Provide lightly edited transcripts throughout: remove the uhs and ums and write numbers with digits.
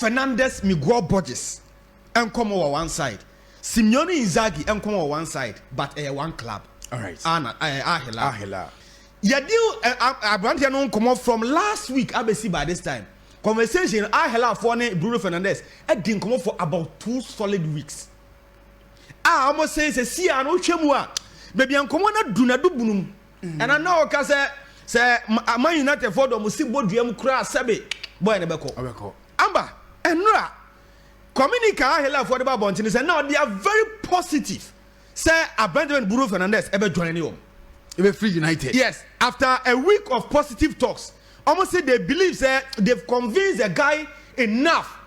Fernandes, Miguel Borges, and come over one side. Simeone Inzaghi, and come over one side, but one club. All right. Hilal. Yeah, deal. I want to come from last week. I see by this time. Conversation. Hilal for Bruno Fernandes. I didn't come for about 2 solid weeks. I almost say, see, I know Chemua. Maybe I'm coming to do not do bunum. And I know, because say, Man United for the Musibo Dream Crass Sabi. Boy, never call. Amber and Nora. Communica Hilal for the Babontin said, no, they are very positive. Say, Abandoned Bruno Fernandes ever join you. Ever free United. Yes, after a week of positive talks, almost say they believe that they've convinced the guy enough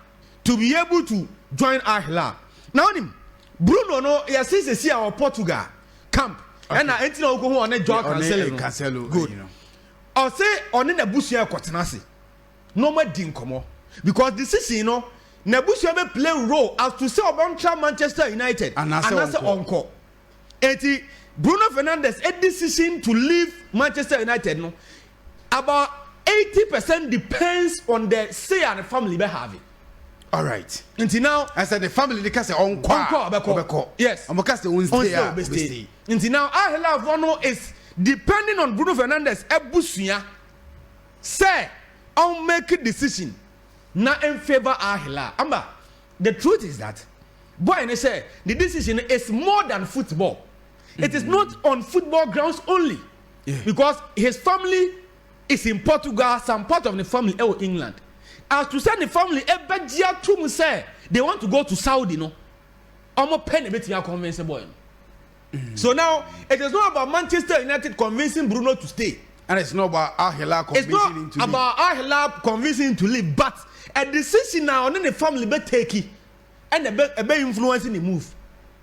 to be able to join Hilal. Now, Bruno, no, he says they see our Portugal camp. Okay. And I enter go on a job Cancelo. Good. You know. I'll say on in the bush here, Quatanasi. No more dinkomo. Because this is, you know, Nebuchadnezzar may play a role as to say about Manchester United and that's encore. Bruno Fernandes a decision to leave Manchester United. No, about 80% depends on the say and the family be having. All right. Until now, I said the family they can say encore. Yes. I'm going to stay. Until now, Hilal Bruno is depending on Bruno Fernandes. Ebusuya say I'll make a decision. Not in favor of Hilal. Amba, the truth is that, boy, and I say the decision is more than football. It is not on football grounds only, because his family is in Portugal, some part of the family in England. As to send the family, say they want to go to Saudi, no, almost penny bit you convince boy. So now it is not about Manchester United convincing Bruno to stay, and it's not about Hilal convincing him to leave. It's not about Hilal convincing him to leave, but a decision now, and then the family be taking and a be influencing the move.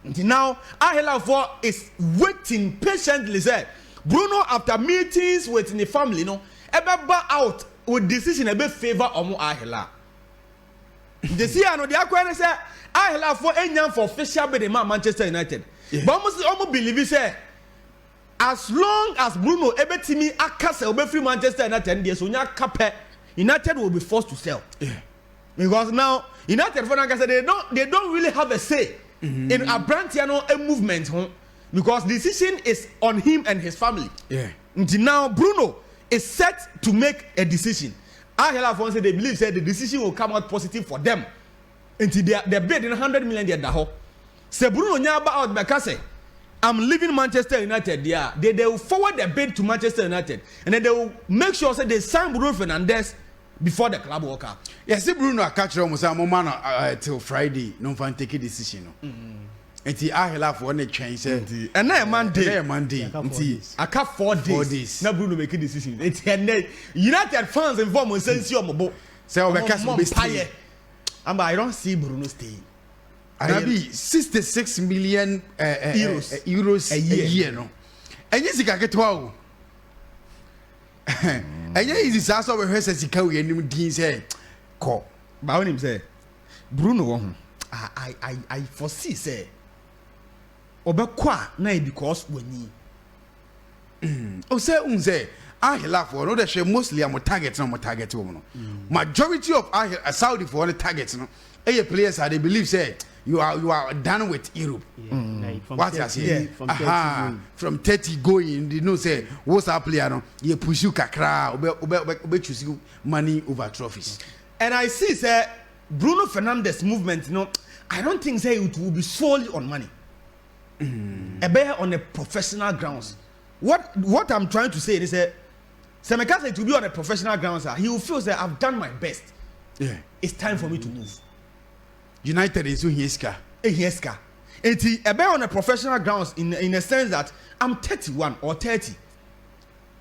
Until now, Hilal is waiting patiently. Say Bruno, after meetings with the family, no, ever out with decision a bit favor on Hilal. The see, I know the acquaintance say Hilal for any for official by the man Manchester United. But almost believe say as long as Bruno ever to me akase will be free Manchester United, so United will be forced to sell. Because now United for they don't really have a say. In a Brantiano a movement, because the decision is on him and his family. Until now, Bruno is set to make a decision. Hilal said they believe the decision will come out positive for them. Until they're bidding 100 million. Say Bruno nyaba out because I'm leaving Manchester United. They will forward their bid to Manchester United, and then they will make sure they sign Bruno Fernandes before the club walk out. Yes, Bruno catch almost a moment till Friday. No one take a decision. And the Hilal for one change. And now Monday. I cut 4 days. Now Bruno make a decision. United fans inform us since you're mobile. So I don't see Bruno stay. I be 66 million euros a year. No, and yes, you can get 12. And yeah, it's also where he says he can't even say call. But when him say Bruno, I foresee say Obekwa na because when you say Hilal for no that mostly I'm target woman. Majority of Saudi for the targets no. Players they believe say you are done with Europe. What I say? From 30 going, you know say what's our player no? You push you kakra, choose you money over trophies. And I see say Bruno Fernandes movement, you know, I don't think say it will be solely on money. A better on a professional grounds. What I'm trying to say is that Semeka it will be on a professional grounds. He will feel that I've done my best. It's time for me to move. United is Hieska. It's a better on a professional grounds in a sense that I'm 31 or 30.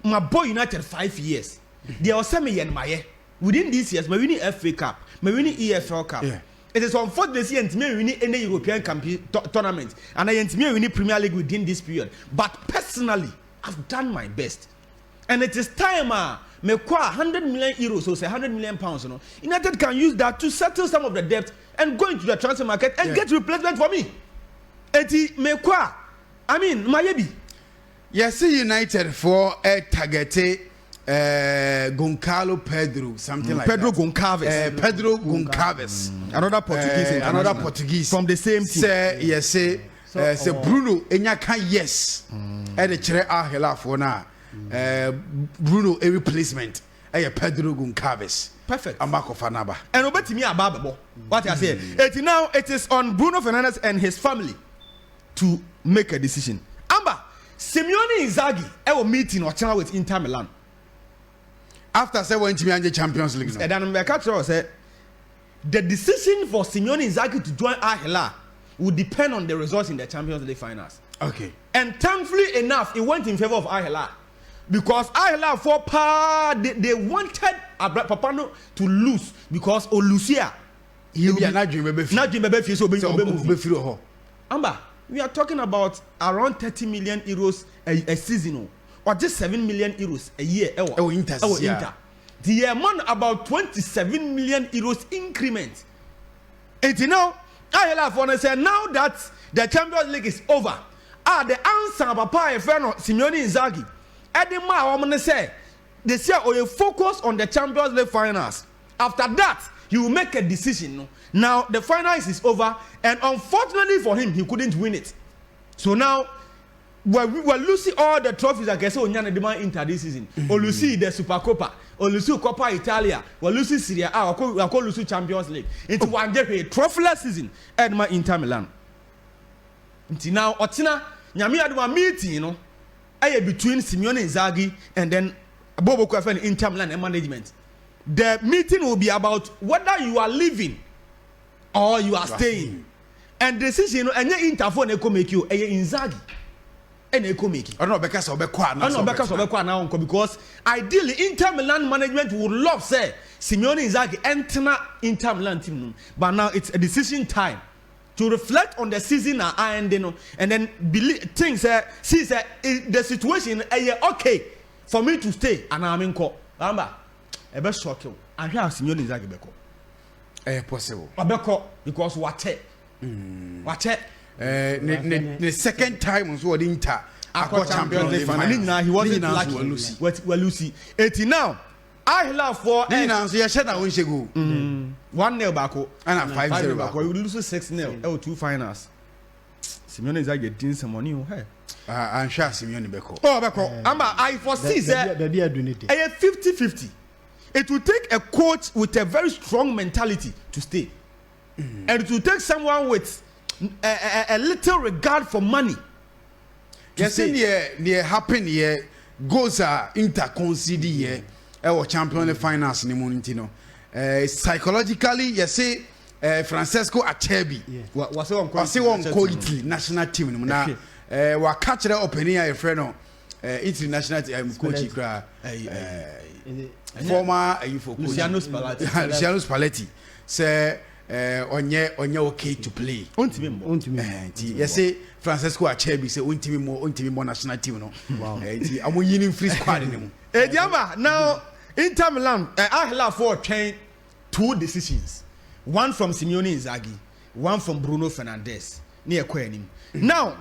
My boy United 5 years. They are semi and my within these years, my winning FA Cup, my winning EFL Cup. It is unfortunate to me winning any European tournament, and I am winning Premier League within this period. But personally, I've done my best, and it is time. Me kwa 100 million euros, so say 100 million pounds. You know, United can use that to settle some of the debt and go into the transfer market and get replacement for me. Eti me kwa, I mean, Mayebi. Yes, United for a target Goncalo Pedro, something like Pedro that. Goncalves. Pedro Goncalves. Another Portuguese. Another Portuguese. From the same team. Say Bruno, Enyaka, yes. And the Chere Hilal for now. Bruno, a replacement. Pedro Goncalves. Perfect. Amako Fanaba. And obeti me ababo. What I say. It is on Bruno Fernandes and his family to make a decision. Amber, Simeone Inzaghi will meeting or channel with Inter Milan. After 7 Champions League. And then I say the decision for Simeone Inzaghi to join Hilal would depend on the results in the Champions League finals. Okay. And thankfully enough, it went in favor of Hilal. Because Hilal for they wanted Papano to lose because Olusia he'll be not dream Amber, we are talking about around 30 million euros a season or just 7 million euros a year. Inter. The amount about 27 million euros increment. And you know, Hilal for say now that the Champions League is over, the answer Papa Simeone Inzaghi Edema, I'm gonna say, they say, oh, you focus on the Champions League finals. After that, he will make a decision. Now, the finals is over, and unfortunately for him, he couldn't win it. So now, we're losing all the trophies I guess on Yana Inter this season. Or losing the Supercoppa, or losing Coppa Italia, or losing Serie A, or losing Champions League. Into one get a trophyless season at my Inter Milan. Until now, Otina, Nyami had one meeting, you know. Between Simeone Inzaghi and then Bobo Kwefan Inter Milan and management. The meeting will be about whether you are leaving or you are staying. And the decision, and your interphone echo make you Inzaghi and echo make you. Because ideally Inter Milan management would love say Simeone Inzaghi enter Inter Milan team. But now it's a decision time. To reflect on the season and then believe things see the situation okay for me to stay and I'm in court. Remember, a best shock you. I hear Simeone Inzaghi beko. Possible. Beko because what the second time was what Inter Champions League final. He wasn't lucky. Well, Lucy. 80 now. Hilal for so you said I win go 1-0 back and 5-0 back. We lose 6-0. 2 finals. Simeone Inzaghi getting some money. I'm sure Simeone beko. I foresee that 50-50. It will take a coach with a very strong mentality to stay, and it will take someone with a little regard for money. Yes, near happen here goals are inter-conceded here. Our Champions League finals ni monitino. Psychologically, you say Francesco Acerbi. Was on Italy national team. Now, we catch the opening a friend international coach former Luciano Spalletti. Luciano Spalletti say onye okay to play. You say Francesco Acerbi say untimi more national team no. Wow. I'm winning free squad anymore. Now Inter Milan, Hilal for 2 decisions. One from Simeone Inzaghi, one from Bruno Fernandes. Near Now